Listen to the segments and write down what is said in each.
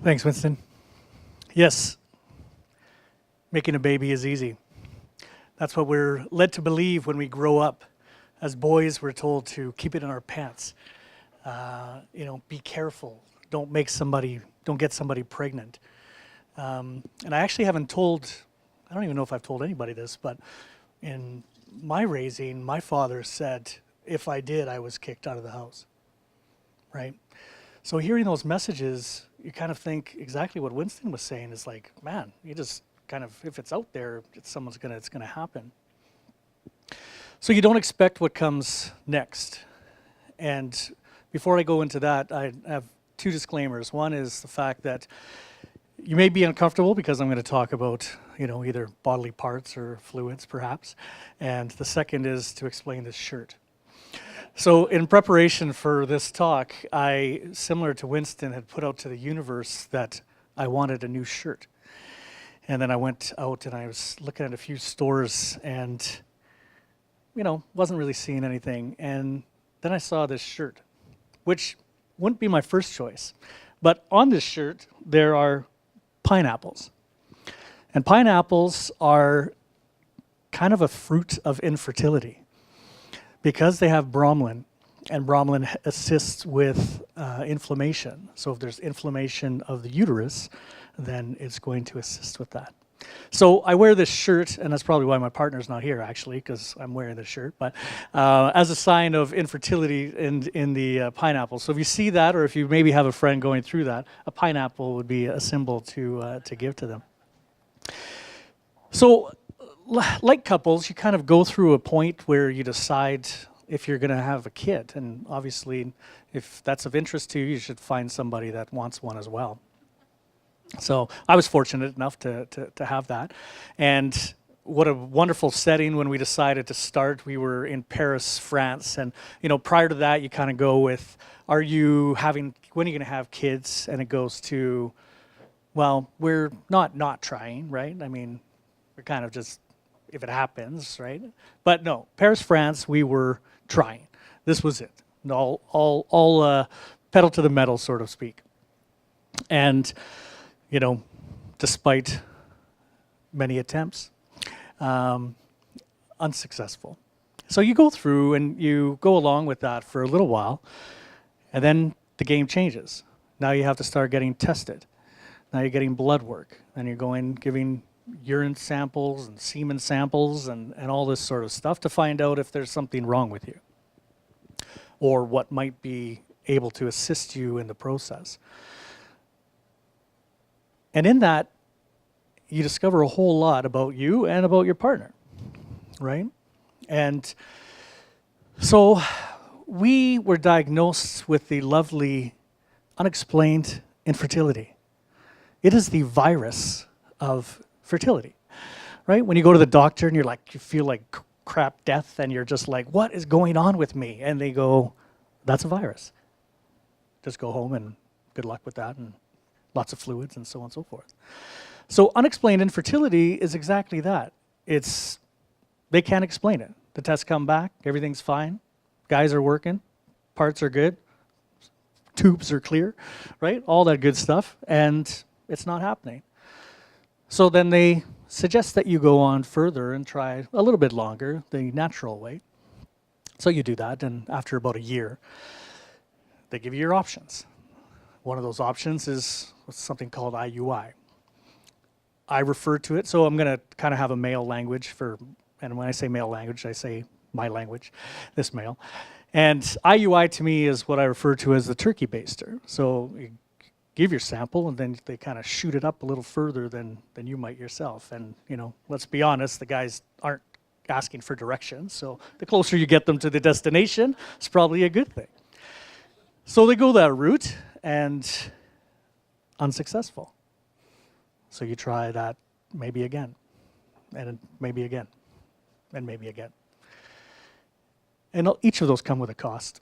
Thanks, Winston. Yes, making a baby is easy. That's what we're led to believe when we grow up. As boys, we're told to keep it in our pants. Be careful. Don't get somebody pregnant. And I actually haven't told, I don't even know if I've told anybody this, but in my raising, my father said, if I did, I was kicked out of the house, right? So hearing those messages, you kind of think exactly what Winston was saying is like, man, you just kind of, if it's out there, it's gonna happen. So you don't expect what comes next. And before I go into that, I have two disclaimers. One is the fact that you may be uncomfortable because I'm going to talk about, either bodily parts or fluids perhaps. And the second is to explain this shirt. So in preparation for this talk, I, similar to Winston, had put out to the universe that I wanted a new shirt. And then I went out and I was looking at a few stores and, wasn't really seeing anything. And then I saw this shirt, which wouldn't be my first choice. But on this shirt, there are pineapples. And pineapples are kind of a fruit of infertility because they have bromelain, and bromelain assists with inflammation. So if there's inflammation of the uterus, then it's going to assist with that. So I wear this shirt, and that's probably why my partner's not here, actually, because I'm wearing this shirt, but as a sign of infertility in the pineapple. So if you see that, or if you maybe have a friend going through that, a pineapple would be a symbol to give to them. So like couples, you kind of go through a point where you decide if you're going to have a kid. And obviously, if that's of interest to you, you should find somebody that wants one as well. So I was fortunate enough to have that. And what a wonderful setting when we decided to start. We were in Paris, France. And, prior to that, you kind of go with, when are you going to have kids? And it goes to, well, we're not trying, right? I mean, we're kind of just, if it happens, right? But no, Paris, France, we were trying. This was it. All pedal to the metal, so to speak. And, despite many attempts, unsuccessful. So you go through and you go along with that for a little while, and then the game changes. Now you have to start getting tested. Now you're getting blood work, and you're giving urine samples and semen samples and all this sort of stuff to find out if there's something wrong with you or what might be able to assist you in the process. And in that, you discover a whole lot about you and about your partner, right? And so we were diagnosed with the lovely unexplained infertility. It is the virus of fertility, right? When you go to the doctor and you feel like crap death and you're just like, what is going on with me? And they go, that's a virus. Just go home and good luck with that and lots of fluids and so on and so forth. So unexplained infertility is exactly that. They can't explain it. The tests come back, everything's fine, guys are working, parts are good, tubes are clear, right? All that good stuff, and it's not happening. So then they suggest that you go on further and try a little bit longer, the natural way. So you do that, and after about a year, they give you your options. One of those options is something called IUI. I refer to it, so I'm going to kind of have a male language and when I say male language, I say my language, this male. And IUI to me is what I refer to as the turkey baster. So you give your sample and then they kind of shoot it up a little further than you might yourself. And, let's be honest, the guys aren't asking for directions. So the closer you get them to the destination, it's probably a good thing. So they go that route and unsuccessful. So you try that maybe again, and maybe again, and maybe again. And each of those come with a cost.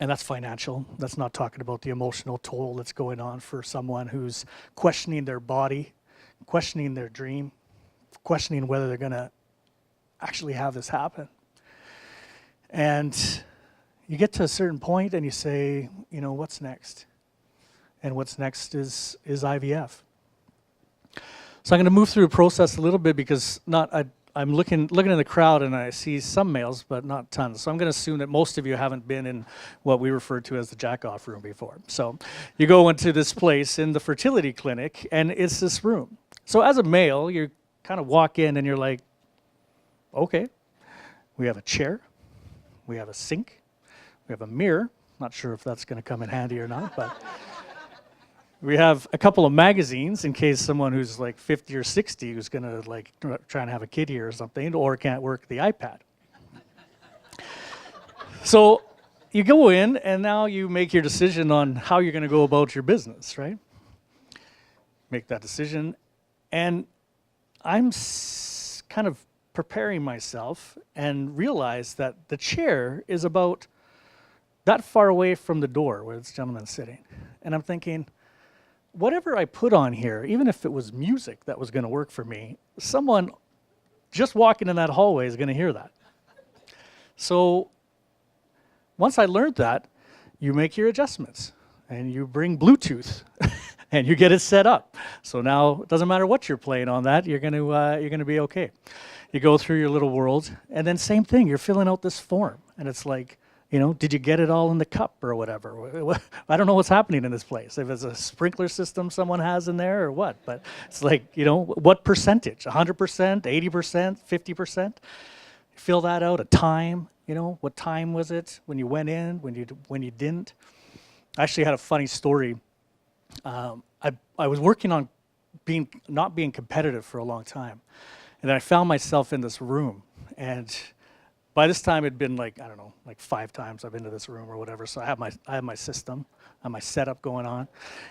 And that's financial. That's not talking about the emotional toll that's going on for someone who's questioning their body, questioning their dream, questioning whether they're going to actually have this happen. And you get to a certain point and you say, you know, what's next? And what's next is IVF. So I'm going to move through a process a little bit because I'm looking in the crowd and I see some males, but not tons. So I'm going to assume that most of you haven't been in what we refer to as the jack-off room before. So you go into this place in the fertility clinic and it's this room. So as a male, you kind of walk in and you're like, okay, we have a chair, we have a sink, we have a mirror. Not sure if that's going to come in handy or not, but we have a couple of magazines in case someone who's like 50 or 60 who's going to like try and have a kid here or something, or can't work the iPad. So you go in and now you make your decision on how you're going to go about your business, right? Make that decision. And I'm kind of preparing myself and realize that the chair is about that far away from the door where this gentleman's sitting. And I'm thinking, whatever I put on here, even if it was music that was going to work for me, someone just walking in that hallway is going to hear that. So once I learned that, you make your adjustments and you bring Bluetooth and you get it set up. So now it doesn't matter what you're playing on that, you're going to be okay. You go through your little world, and then same thing, you're filling out this form, and it's like, you know, did you get it all in the cup or whatever? I don't know what's happening in this place. If it's a sprinkler system someone has in there or what, but it's like, you know, what percentage? 100%, 80%, 50%? Fill that out, a time, you know, what time was it when you went in, when you didn't? I actually had a funny story. I was working on not being competitive for a long time. And then I found myself in this room, and by this time it'd been like, I don't know, like 5 times I've been to this room or whatever. So I have my system, I have my setup going on,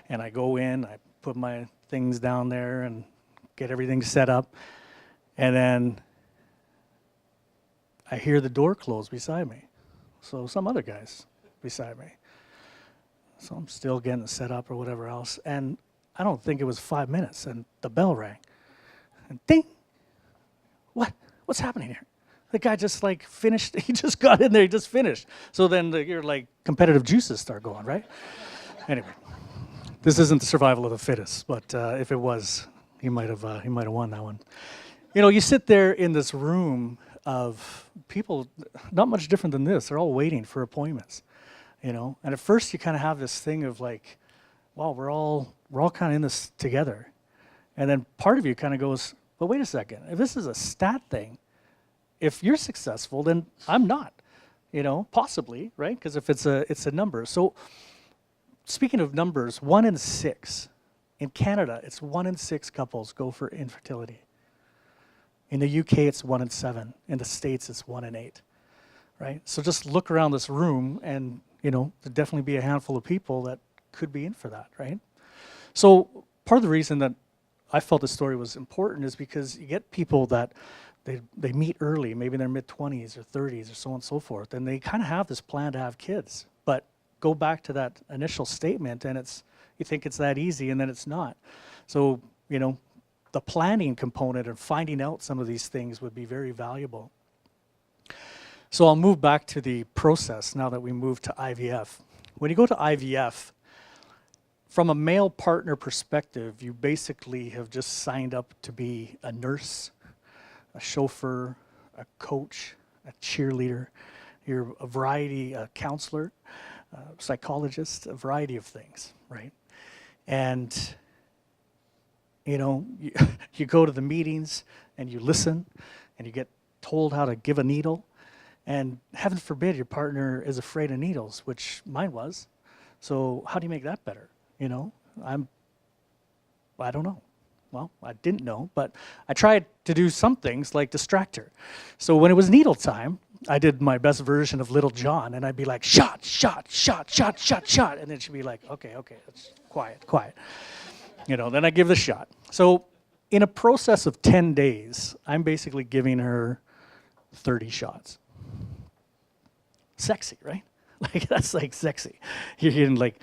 and I go in, I put my things down there and get everything set up, and then I hear the door close beside me. So some other guy's beside me. So I'm still getting it set up or whatever else, and I don't think it was 5 minutes, and the bell rang, and ding. What's happening here? The guy just like finished, he just got in there, he just finished. So then your like competitive juices start going, right? Anyway, this isn't the survival of the fittest, but if it was, he might have won that one. You know, you sit there in this room of people, not much different than this, they're all waiting for appointments, you know? And at first you kind of have this thing of like, wow, we're all kind of in this together. And then part of you kind of goes, but wait a second, if this is a stat thing, if you're successful, then I'm not, you know, possibly, right? Because if it's a number. So speaking of numbers, 1 in 6. In Canada, it's 1 in 6 couples go for infertility. In the UK, it's 1 in 7. In the States, it's 1 in 8, right? So just look around this room and, you know, there'd definitely be a handful of people that could be in for that, right? So part of the reason that I felt this story was important is because you get people that they meet early, maybe in their mid-20s or 30s or so on and so forth, and they kind of have this plan to have kids, but go back to that initial statement and you think it's that easy and then it's not. So, you know, the planning component and finding out some of these things would be very valuable. So I'll move back to the process now that we move to IVF. When you go to IVF, from a male partner perspective, you basically have just signed up to be a nurse, a chauffeur, a coach, a cheerleader. You're a variety, a counselor, a psychologist, a variety of things, right? And, you know, you go to the meetings and you listen and you get told how to give a needle. And heaven forbid your partner is afraid of needles, which mine was. So how do you make that better? You know, I don't know. Well, I didn't know, but I tried to do some things like distract her. So when it was needle time, I did my best version of Little John, and I'd be like, shot, shot, shot, shot, shot, shot. And then she'd be like, okay, it's quiet. You know, then I give the shot. So in a process of 10 days, I'm basically giving her 30 shots. Sexy, right? Like, that's like sexy. You're getting like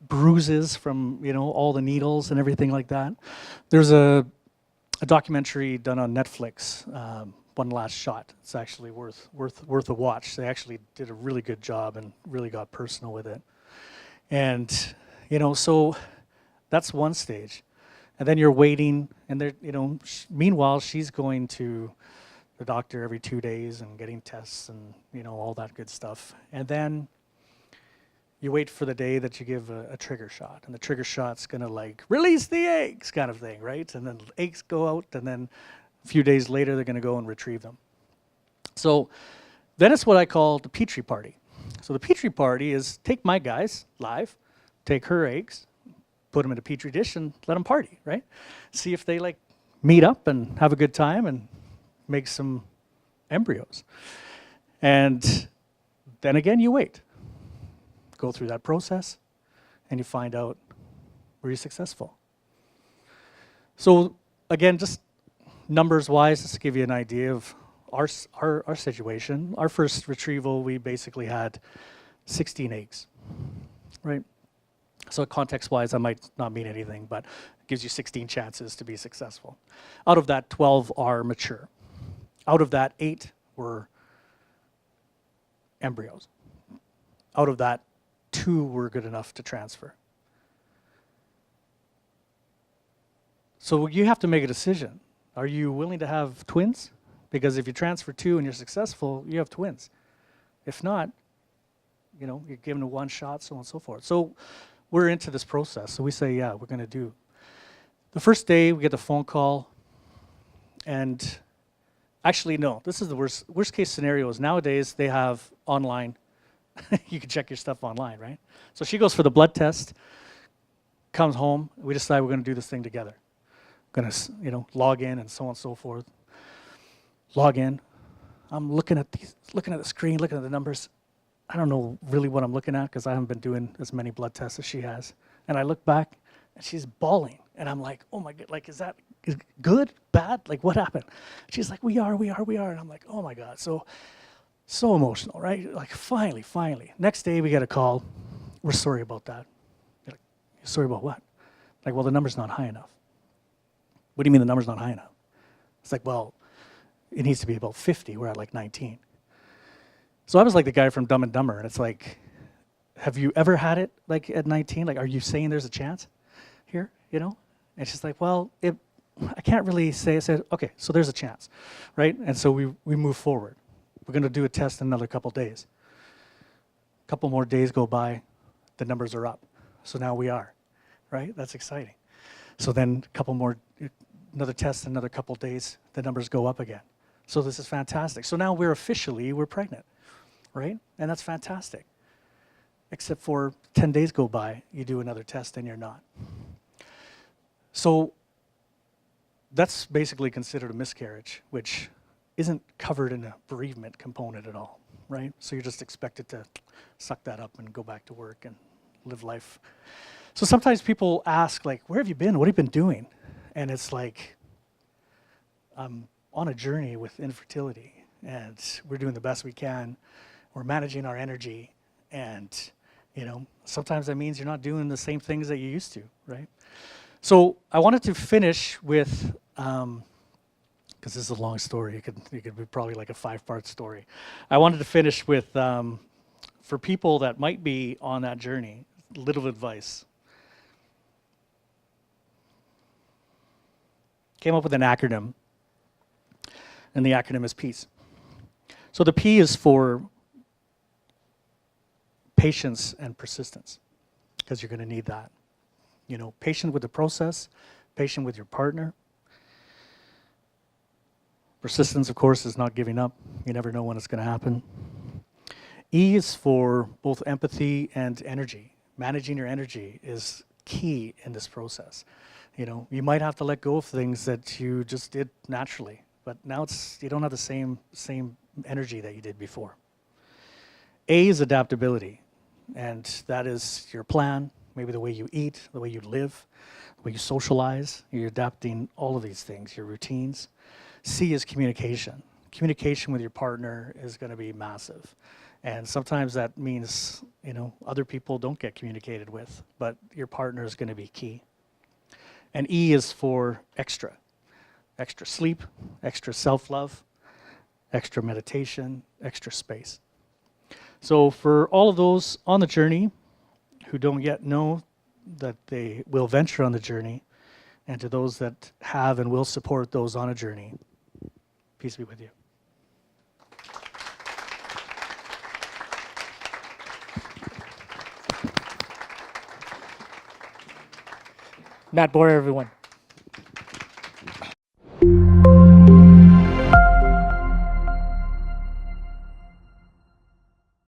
bruises from, you know, all the needles and everything like that. There's a documentary done on Netflix. One one last shot. It's actually worth a watch. They actually did a really good job and really got personal with it. And so that's one stage. And then you're waiting, and meanwhile she's going to the doctor every 2 days and getting tests and all that good stuff. And then you wait for the day that you give a trigger shot, and the trigger shot's gonna like release the eggs kind of thing, right? And then the eggs go out, and then a few days later they're gonna go and retrieve them. So then it's what I call the Petri Party. So the Petri Party is take my guys live, take her eggs, put them in a Petri dish and let them party, right? See if they like meet up and have a good time and make some embryos. And then again, you wait. Go through that process, and you find out, were you successful? So again, just numbers-wise, just to give you an idea of our situation. Our first retrieval, we basically had 16 eggs, right? So context-wise, that might not mean anything, but it gives you 16 chances to be successful. Out of that, 12 are mature. Out of that, 8 were embryos. Out of that, 2 were good enough to transfer. So you have to make a decision. Are you willing to have twins? Because if you transfer 2 and you're successful, you have twins. If not, you're given a one shot, so on and so forth. So we're into this process. So we say, yeah, we're going to do. The first day, we get the phone call, and actually, no, this is the worst case scenario is nowadays they have online. You can check your stuff online, right? So she goes for the blood test, comes home, we decide we're going to do this thing together. Going to, log in and so on and so forth. Log in. I'm looking at the screen, looking at the numbers. I don't know really what I'm looking at because I haven't been doing as many blood tests as she has. And I look back, and she's bawling. And I'm like, oh my God, like, is good, bad? Like, what happened? She's like, we are. And I'm like, oh my God. So emotional, right? Like, finally. Next day, we get a call. We're sorry about that. You're like, sorry about what? Like, well, the number's not high enough. What do you mean the number's not high enough? It's like, well, it needs to be about 50. We're at like 19. So I was like the guy from Dumb and Dumber, and it's like, have you ever had it like at 19? Like, are you saying there's a chance here, And she's like, well, I can't really say. I said, okay, so there's a chance, right? And so we move forward. We're going to do a test in another couple days. A couple more days go by, the numbers are up. So now we are, right? That's exciting. So then another test in another couple days, the numbers go up again. So this is fantastic. So now we're pregnant, right? And that's fantastic. Except for 10 days go by, you do another test and you're not. So that's basically considered a miscarriage, which isn't covered in a bereavement component at all, right? So you're just expected to suck that up and go back to work and live life. So sometimes people ask, like, where have you been? What have you been doing? And it's like, I'm on a journey with infertility, and we're doing the best we can. We're managing our energy, and sometimes that means you're not doing the same things that you used to, right? So I wanted to finish with, because this is a long story. It could be probably like a 5-part story. I wanted to finish with, for people that might be on that journey, little advice. Came up with an acronym, and the acronym is PEACE. So the P is for patience and persistence, because you're going to need that. Patient with the process, patient with your partner. Persistence, of course, is not giving up. You never know when it's going to happen. E is for both empathy and energy. Managing your energy is key in this process. You might have to let go of things that you just did naturally, but now you don't have the same energy that you did before. A is adaptability, and that is your plan, maybe the way you eat, the way you live, the way you socialize. You're adapting all of these things, your routines. C is communication. Communication with your partner is going to be massive. And sometimes that means, other people don't get communicated with, but your partner is going to be key. And E is for extra sleep, extra self-love, extra meditation, extra space. So for all of those on the journey who don't yet know that they will venture on the journey, and to those that have and will support those on a journey, peace be with you. Matt Boyer, everyone.